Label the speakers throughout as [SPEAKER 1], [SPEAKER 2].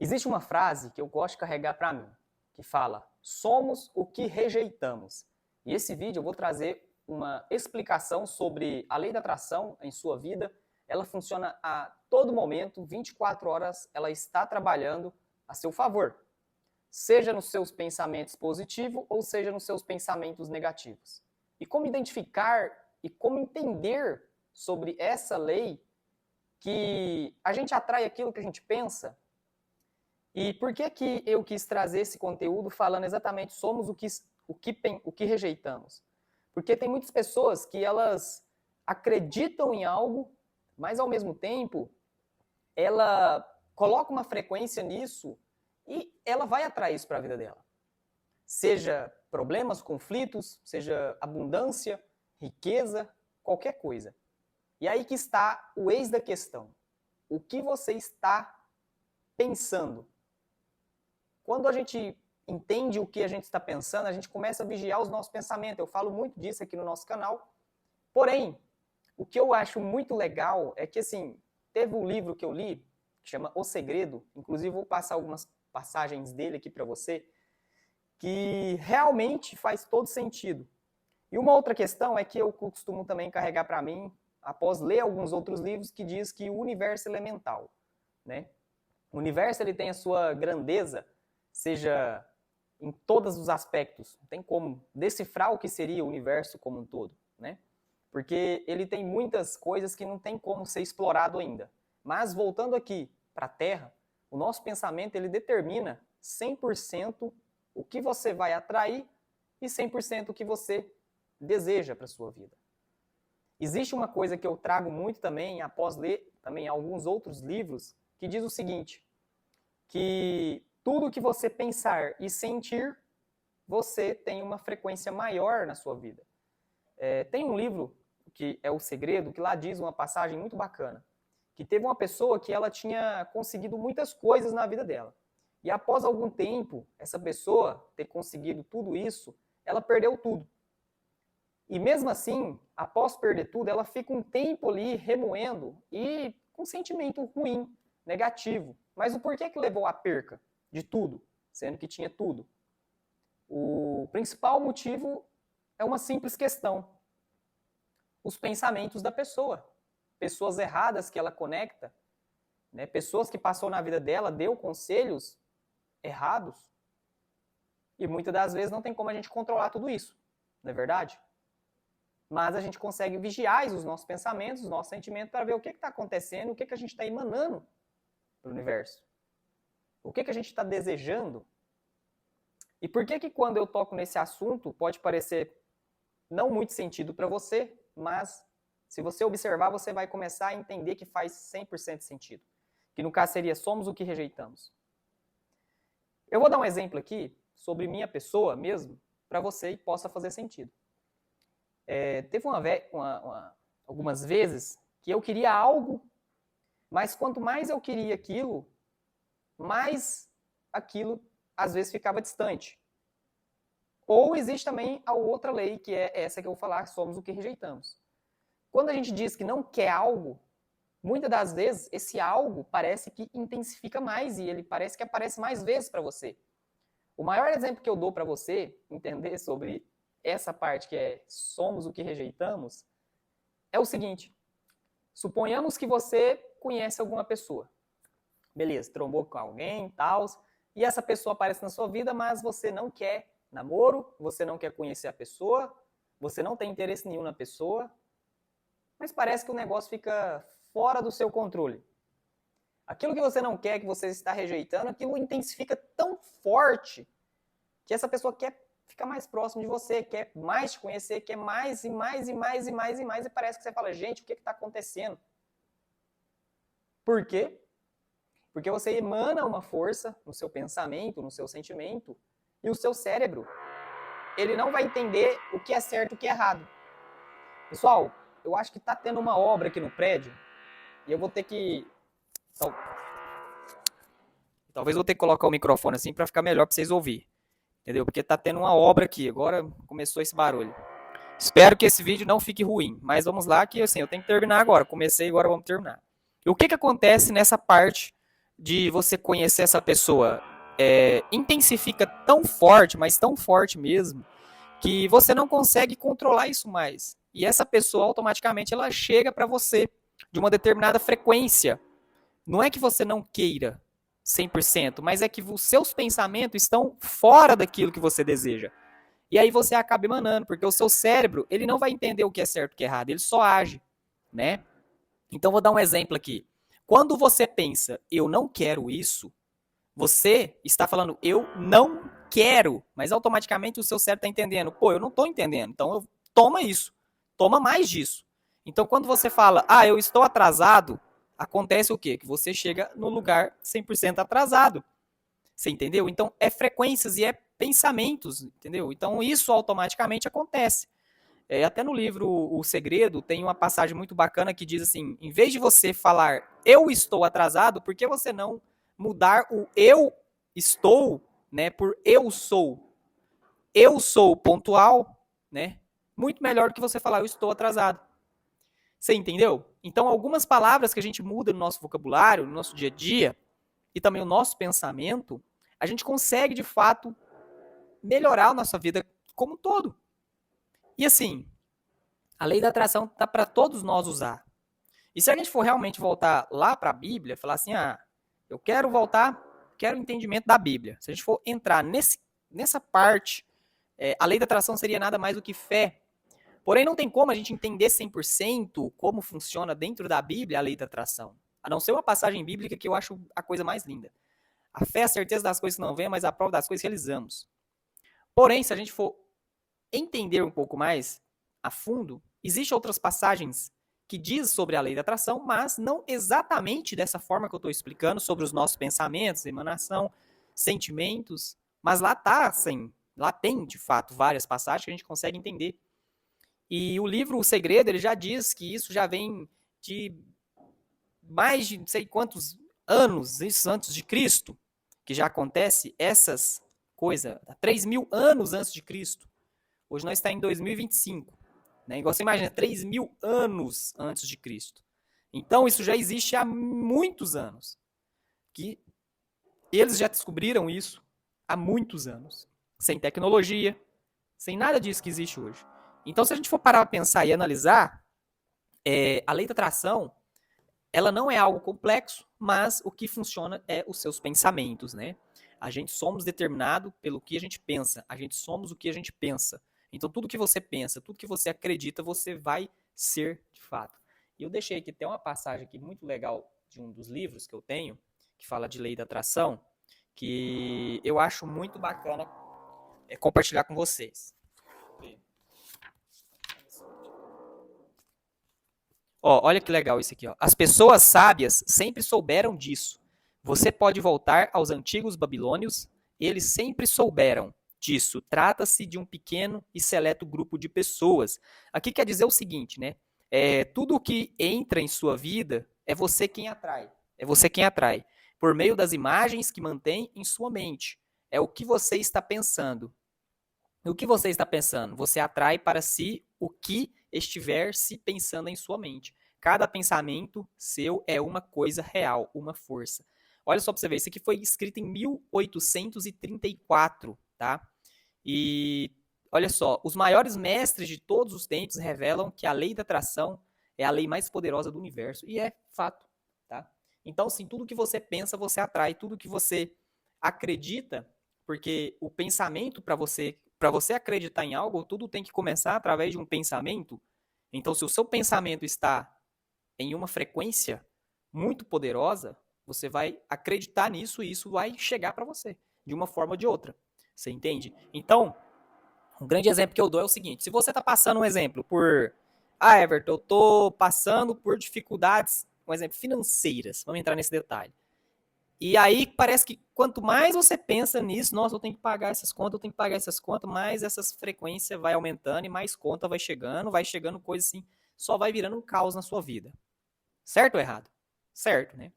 [SPEAKER 1] Existe uma frase que eu gosto de carregar para mim, que fala: somos o que rejeitamos. E esse vídeo eu vou trazer uma explicação sobre a lei da atração em sua vida. Ela funciona a todo momento, 24 horas, ela está trabalhando a seu favor. Seja nos seus pensamentos positivos ou seja nos seus pensamentos negativos. E como identificar e como entender sobre essa lei que a gente atrai aquilo que a gente pensa? E por que que eu quis trazer esse conteúdo falando exatamente somos o que rejeitamos? Porque tem muitas pessoas que elas acreditam em algo, mas ao mesmo tempo ela coloca uma frequência nisso e ela vai atrair isso para a vida dela. Seja problemas, conflitos, seja abundância, riqueza, qualquer coisa. E aí que está o eis da questão. O que você está pensando? Quando a gente entende o que a gente está pensando, a gente começa a vigiar os nossos pensamentos. Eu falo muito disso aqui no nosso canal. Porém, o que eu acho muito legal é que, assim, teve um livro que eu li, que chama O Segredo, inclusive vou passar algumas passagens dele aqui para você, que realmente faz todo sentido. E uma outra questão é que eu costumo também carregar para mim, após ler alguns outros livros, que diz que o universo é elemental, né? O universo ele tem a sua grandeza, seja em todos os aspectos. Não tem como decifrar o que seria o universo como um todo, né? Porque ele tem muitas coisas que não tem como ser explorado ainda. Mas voltando aqui para a Terra, o nosso pensamento ele determina 100% o que você vai atrair e 100% o que você deseja para a sua vida. Existe uma coisa que eu trago muito também, após ler também alguns outros livros, que diz o seguinte, que tudo que você pensar e sentir, você tem uma frequência maior na sua vida. Tem um livro, que é O Segredo, que lá diz uma passagem muito bacana, que teve uma pessoa que ela tinha conseguido muitas coisas na vida dela. E após algum tempo, essa pessoa ter conseguido tudo isso, ela perdeu tudo. E mesmo assim, após perder tudo, ela fica um tempo ali remoendo e com um sentimento ruim, negativo. Mas o porquê que levou à perca de tudo, sendo que tinha tudo? O principal motivo é uma simples questão. Os pensamentos da pessoa. Pessoas erradas que ela conecta, né? Pessoas que passou na vida dela, deu conselhos errados. E muitas das vezes não tem como a gente controlar tudo isso, não é verdade? Mas a gente consegue vigiar os nossos pensamentos, os nossos sentimentos, para ver o que está acontecendo, o que a gente está emanando para o universo. O que a gente está desejando. E por que quando eu toco nesse assunto, pode parecer não muito sentido para você, mas se você observar, você vai começar a entender que faz 100% sentido. Que no caso seria, somos o que rejeitamos. Eu vou dar um exemplo aqui sobre minha pessoa mesmo, para você e possa fazer sentido. Teve algumas vezes que eu queria algo, mas quanto mais eu queria aquilo, mais aquilo às vezes ficava distante. Ou existe também a outra lei, que é essa que eu vou falar, somos o que rejeitamos. Quando a gente diz que não quer algo, muitas das vezes esse algo parece que intensifica mais e ele parece que aparece mais vezes para você. O maior exemplo que eu dou para você entender sobre essa parte que é somos o que rejeitamos é o seguinte. Suponhamos que você conhece alguma pessoa. Beleza, trombou com alguém, tal, e essa pessoa aparece na sua vida, mas você não quer namoro, você não quer conhecer a pessoa, você não tem interesse nenhum na pessoa, mas parece que o negócio fica fora do seu controle. Aquilo que você não quer, que você está rejeitando, aquilo intensifica tão forte que essa pessoa quer ficar mais próximo de você, quer mais te conhecer, quer mais e mais e mais e mais e mais, e parece que você fala, gente, o que está acontecendo? Por quê? Porque você emana uma força no seu pensamento, no seu sentimento, e o seu cérebro, ele não vai entender o que é certo e o que é errado. Pessoal, eu acho que está tendo uma obra aqui no prédio, e eu vou ter que... Talvez eu vou ter que colocar o microfone assim para ficar melhor para vocês ouvirem. Entendeu? Porque tá tendo uma obra aqui, agora começou esse barulho. Espero que esse vídeo não fique ruim, mas vamos lá que assim, eu tenho que terminar agora. Comecei, agora vamos terminar. E o que acontece nessa parte de você conhecer essa pessoa intensifica tão forte, mas tão forte mesmo, que você não consegue controlar isso mais. E essa pessoa automaticamente ela chega para você de uma determinada frequência. Não é que você não queira 100%, mas é que os seus pensamentos estão fora daquilo que você deseja. E aí você acaba emanando, porque o seu cérebro, ele não vai entender o que é certo e o que é errado, ele só age, né? Então vou dar um exemplo aqui. Quando você pensa, eu não quero isso, você está falando, eu não quero, mas automaticamente o seu cérebro está entendendo, pô, eu não estou entendendo, então toma isso, toma mais disso. Então quando você fala, eu estou atrasado, acontece o quê? Que você chega no lugar 100% atrasado. Você entendeu? Então é frequências e é pensamentos, entendeu? Então isso automaticamente acontece. Até no livro O Segredo tem uma passagem muito bacana que diz assim, em vez de você falar eu estou atrasado, por que você não mudar o eu estou, né, por eu sou? Eu sou pontual, né? Muito melhor do que você falar eu estou atrasado. Você entendeu? Então algumas palavras que a gente muda no nosso vocabulário, no nosso dia a dia, e também o nosso pensamento, a gente consegue de fato melhorar a nossa vida como um todo. E assim, a lei da atração tá para todos nós usar. E se a gente for realmente voltar lá para a Bíblia, falar assim, eu quero voltar, quero entendimento da Bíblia. Se a gente for entrar nessa parte, a lei da atração seria nada mais do que fé. Porém, não tem como a gente entender 100% como funciona dentro da Bíblia a lei da atração. A não ser uma passagem bíblica que eu acho a coisa mais linda. A fé é a certeza das coisas que não vêm, mas a prova das coisas que realizamos. Porém, se a gente for entender um pouco mais a fundo, existem outras passagens que diz sobre a lei da atração, mas não exatamente dessa forma que eu estou explicando, sobre os nossos pensamentos, emanação, sentimentos, mas lá tá, assim, lá tem, de fato, várias passagens que a gente consegue entender. E o livro O Segredo, ele já diz que isso já vem de mais de não sei quantos anos, isso antes de Cristo, que já acontece essas coisas, 3.000 anos antes de Cristo. Hoje nós estamos em 2025. Né? Igual você imagina, 3.000 anos antes de Cristo. Então isso já existe há muitos anos. Que eles já descobriram isso há muitos anos. Sem tecnologia, sem nada disso que existe hoje. Então se a gente for parar para pensar e analisar, a lei da atração, ela não é algo complexo, mas o que funciona é os seus pensamentos, né? A gente somos determinado pelo que a gente pensa. A gente somos o que a gente pensa. Então, tudo que você pensa, tudo que você acredita, você vai ser de fato. E eu deixei aqui até uma passagem aqui muito legal de um dos livros que eu tenho, que fala de lei da atração, que eu acho muito bacana compartilhar com vocês. Olha que legal isso aqui. As pessoas sábias sempre souberam disso. Você pode voltar aos antigos babilônios, eles sempre souberam disso. Trata-se de um pequeno e seleto grupo de pessoas. Aqui quer dizer o seguinte, né? Tudo o que entra em sua vida é você quem atrai. É você quem atrai. Por meio das imagens que mantém em sua mente. É o que você está pensando. O que você está pensando? Você atrai para si o que estiver se pensando em sua mente. Cada pensamento seu é uma coisa real, uma força. Olha só para você ver, isso aqui foi escrito em 1834, tá? E olha só, os maiores mestres de todos os tempos revelam que a lei da atração é a lei mais poderosa do universo. E é fato, tá? Então, sim, tudo que você pensa, você atrai. Tudo que você acredita, porque o pensamento para você acreditar em algo, tudo tem que começar através de um pensamento. Então, se o seu pensamento está em uma frequência muito poderosa, você vai acreditar nisso e isso vai chegar para você, de uma forma ou de outra. Você entende? Então, um grande exemplo que eu dou é o seguinte: se você está passando um exemplo por. Everton, eu estou passando por dificuldades, um exemplo, financeiras. Vamos entrar nesse detalhe. E aí parece que quanto mais você pensa nisso, nossa, eu tenho que pagar essas contas, mais essas frequências vai aumentando e mais conta vai chegando coisa assim, só vai virando um caos na sua vida. Certo ou errado? Certo, né?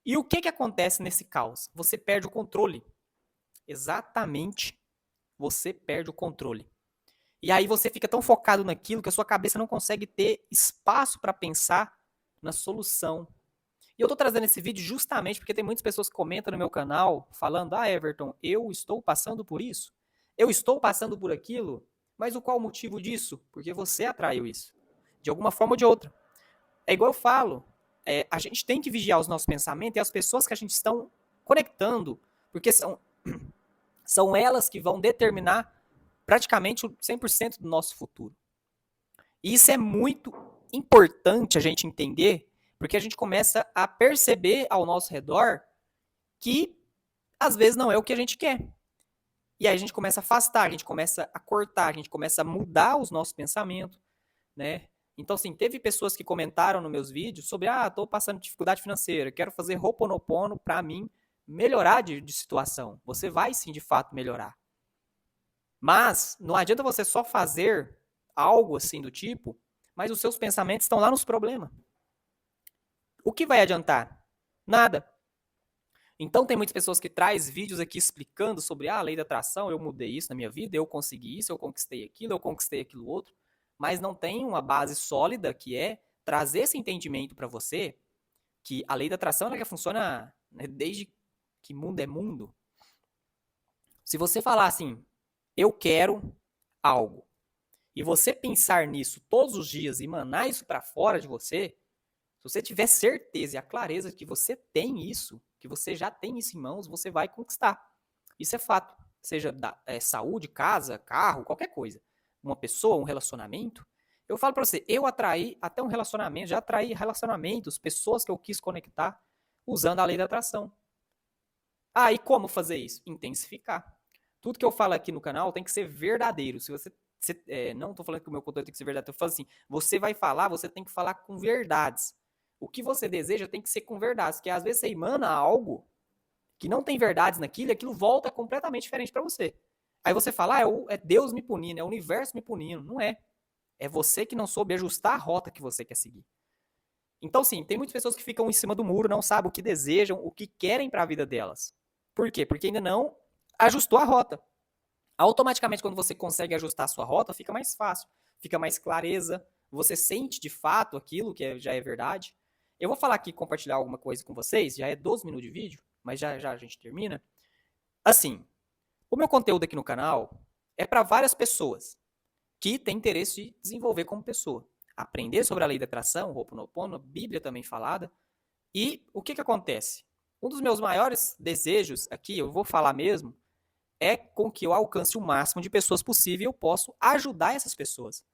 [SPEAKER 1] E o que acontece nesse caos? Você perde o controle. Exatamente, você perde o controle. E aí você fica tão focado naquilo que a sua cabeça não consegue ter espaço para pensar na solução. E eu tô trazendo esse vídeo justamente porque tem muitas pessoas que comentam no meu canal falando: ah, Everton, eu estou passando por isso, eu estou passando por aquilo, mas qual o motivo disso? Porque você atraiu isso, de alguma forma ou de outra. É igual eu falo, a gente tem que vigiar os nossos pensamentos e as pessoas que a gente estão conectando, porque são elas que vão determinar praticamente o 100% do nosso futuro. E isso é muito importante a gente entender, porque a gente começa a perceber ao nosso redor que às vezes não é o que a gente quer. E aí a gente começa a afastar, a gente começa a cortar, a gente começa a mudar os nossos pensamentos, né? Então, assim, teve pessoas que comentaram nos meus vídeos sobre, tô passando dificuldade financeira, quero fazer Ho'oponopono para mim melhorar de situação. Você vai sim, de fato, melhorar. Mas não adianta você só fazer algo assim do tipo, mas os seus pensamentos estão lá nos problemas. O que vai adiantar? Nada. Então tem muitas pessoas que trazem vídeos aqui explicando sobre a lei da atração, eu mudei isso na minha vida, eu consegui isso, eu conquistei aquilo outro, mas não tem uma base sólida que é trazer esse entendimento para você que a lei da atração ela funciona, né, desde que mundo é mundo. Se você falar assim, eu quero algo, e você pensar nisso todos os dias e emanar isso para fora de você, se você tiver certeza e a clareza de que você tem isso, que você já tem isso em mãos, você vai conquistar. Isso é fato. Seja saúde, casa, carro, qualquer coisa. Uma pessoa, um relacionamento. Eu falo para você, eu atraí até um relacionamento, já atraí relacionamentos, pessoas que eu quis conectar usando a lei da atração. E como fazer isso? Intensificar. Tudo que eu falo aqui no canal tem que ser verdadeiro. Se você não estou falando que o meu conteúdo tem que ser verdadeiro, eu falo assim, você vai falar, você tem que falar com verdades. O que você deseja tem que ser com verdades, porque às vezes você emana algo que não tem verdades naquilo e aquilo volta completamente diferente para você. Aí você fala, é Deus me punindo, é o universo me punindo. Não é. É você que não soube ajustar a rota que você quer seguir. Então, sim, tem muitas pessoas que ficam em cima do muro, não sabem o que desejam, o que querem para a vida delas. Por quê? Porque ainda não ajustou a rota. Automaticamente, quando você consegue ajustar a sua rota, fica mais fácil, fica mais clareza, você sente de fato aquilo que já é verdade. Eu vou falar aqui, compartilhar alguma coisa com vocês, já é 12 minutos de vídeo, mas já a gente termina. Assim, o meu conteúdo aqui no canal é para várias pessoas que têm interesse de desenvolver como pessoa. Aprender sobre a lei da atração, Ho'oponopono, Bíblia também falada. E o que acontece? Um dos meus maiores desejos aqui, eu vou falar mesmo, é com que eu alcance o máximo de pessoas possível e eu posso ajudar essas pessoas.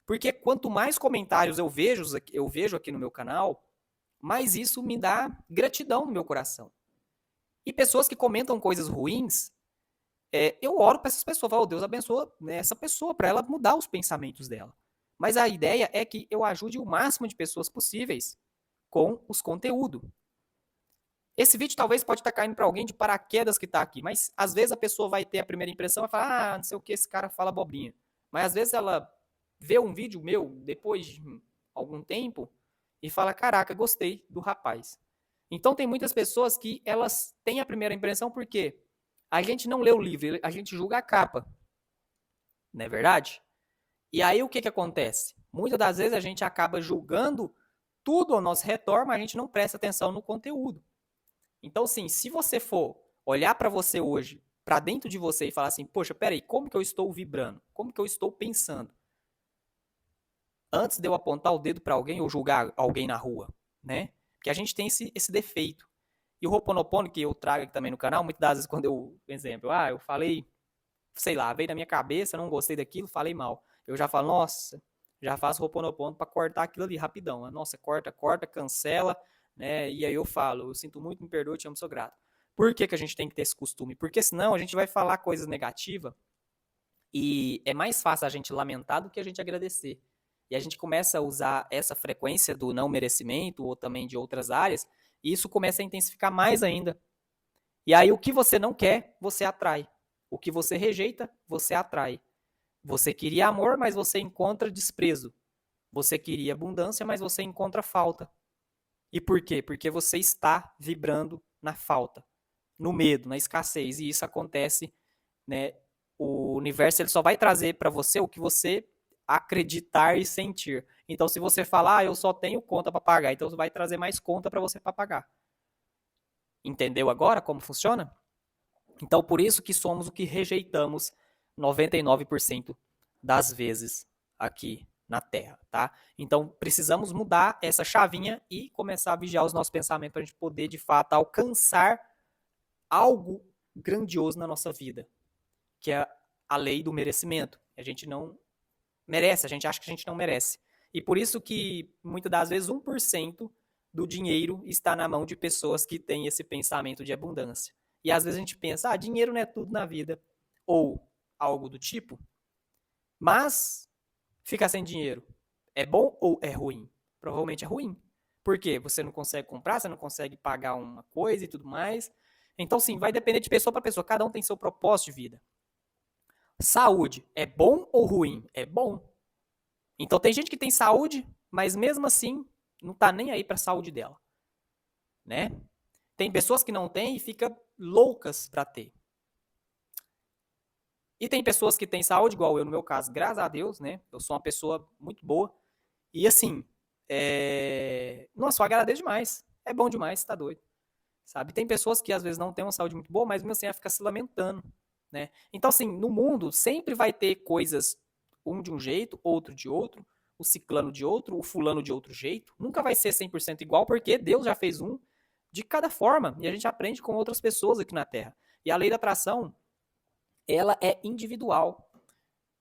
[SPEAKER 1] Porque quanto mais comentários eu vejo aqui no meu canal, mais isso me dá gratidão no meu coração. E pessoas que comentam coisas ruins, eu oro para essas pessoas, falo, Deus abençoa essa pessoa, para ela mudar os pensamentos dela. Mas a ideia é que eu ajude o máximo de pessoas possíveis com os conteúdos. Esse vídeo talvez pode estar caindo para alguém de paraquedas que está aqui, mas às vezes a pessoa vai ter a primeira impressão e vai falar, não sei o que, esse cara fala bobrinha. Mas às vezes ela vê um vídeo meu depois de algum tempo e fala, caraca, gostei do rapaz. Então tem muitas pessoas que elas têm a primeira impressão porque a gente não lê o livro, a gente julga a capa. Não é verdade? E aí o que acontece? Muitas das vezes a gente acaba julgando tudo ao nosso redor, mas a gente não presta atenção no conteúdo. Então, sim, se você for olhar para você hoje, para dentro de você e falar assim, poxa, peraí, como que eu estou vibrando? Como que eu estou pensando? Antes de eu apontar o dedo para alguém ou julgar alguém na rua, né? Porque a gente tem esse defeito. E o Ho'oponopono que eu trago aqui também no canal, muitas das vezes quando eu, por exemplo, eu falei, sei lá, veio na minha cabeça, não gostei daquilo, falei mal. Eu já falo, nossa, já faço Ho'oponopono para cortar aquilo ali rapidão. Nossa, corta, cancela, né? E aí eu falo, eu sinto muito, me perdoe, te amo, sou grato. Por que a gente tem que ter esse costume? Porque senão a gente vai falar coisas negativas e é mais fácil a gente lamentar do que a gente agradecer. E a gente começa a usar essa frequência do não merecimento ou também de outras áreas e isso começa a intensificar mais ainda. E aí o que você não quer, você atrai. O que você rejeita, você atrai. Você queria amor, mas você encontra desprezo. Você queria abundância, mas você encontra falta. E por quê? Porque você está vibrando na falta, no medo, na escassez. E isso acontece, né? O universo ele só vai trazer para você o que você acreditar e sentir. Então, se você falar, eu só tenho conta para pagar, então vai trazer mais conta para você para pagar. Entendeu agora como funciona? Então, por isso que somos o que rejeitamos 99% das vezes aqui na Terra, tá? Então, precisamos mudar essa chavinha e começar a vigiar os nossos pensamentos para a gente poder, de fato, alcançar algo grandioso na nossa vida, que é a lei do merecimento. A gente não merece, a gente acha que a gente não merece. E por isso que, muitas das vezes, 1% do dinheiro está na mão de pessoas que têm esse pensamento de abundância. E às vezes a gente pensa, dinheiro não é tudo na vida, ou algo do tipo, mas ficar sem dinheiro é bom ou é ruim? Provavelmente é ruim. Por quê? Você não consegue comprar, você não consegue pagar uma coisa e tudo mais. Então, sim, vai depender de pessoa para pessoa. Cada um tem seu propósito de vida. Saúde é bom ou ruim? É bom. Então, tem gente que tem saúde, mas mesmo assim não tá nem aí para a saúde dela, né? Tem pessoas que não têm e ficam loucas para ter. E tem pessoas que têm saúde, igual eu no meu caso, graças a Deus, né? Eu sou uma pessoa muito boa. E assim, nossa, eu agradeço demais. É bom demais, tá doido. Sabe? Tem pessoas que às vezes não têm uma saúde muito boa, mas mesmo assim ela fica se lamentando, né? Então, assim, no mundo sempre vai ter coisas, um de um jeito, outro de outro, o ciclano de outro, o fulano de outro jeito. Nunca vai ser 100% igual, porque Deus já fez um de cada forma, e a gente aprende com outras pessoas aqui na Terra. E a lei da atração, ela é individual.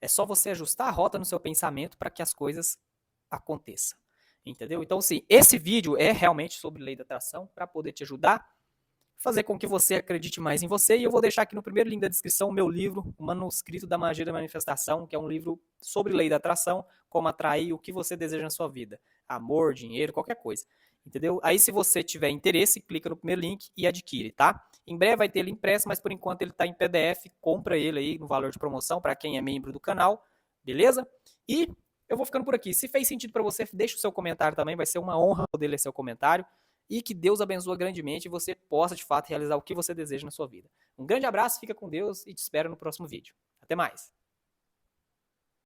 [SPEAKER 1] É só você ajustar a rota no seu pensamento para que as coisas aconteçam. Entendeu? Então, sim, esse vídeo é realmente sobre lei da atração para poder te ajudar, fazer com que você acredite mais em você. E eu vou deixar aqui no primeiro link da descrição o meu livro, O Manuscrito da Magia da Manifestação, que é um livro sobre lei da atração, como atrair o que você deseja na sua vida. Amor, dinheiro, qualquer coisa. Entendeu? Aí, se você tiver interesse, clica no primeiro link e adquire, tá? Em breve vai ter ele impresso, mas por enquanto ele está em PDF. Compra ele aí no valor de promoção para quem é membro do canal, beleza? E eu vou ficando por aqui. Se fez sentido para você, deixa o seu comentário também. Vai ser uma honra poder ler seu comentário. E que Deus abençoe grandemente e você possa, de fato, realizar o que você deseja na sua vida. Um grande abraço, fica com Deus e te espero no próximo vídeo. Até mais!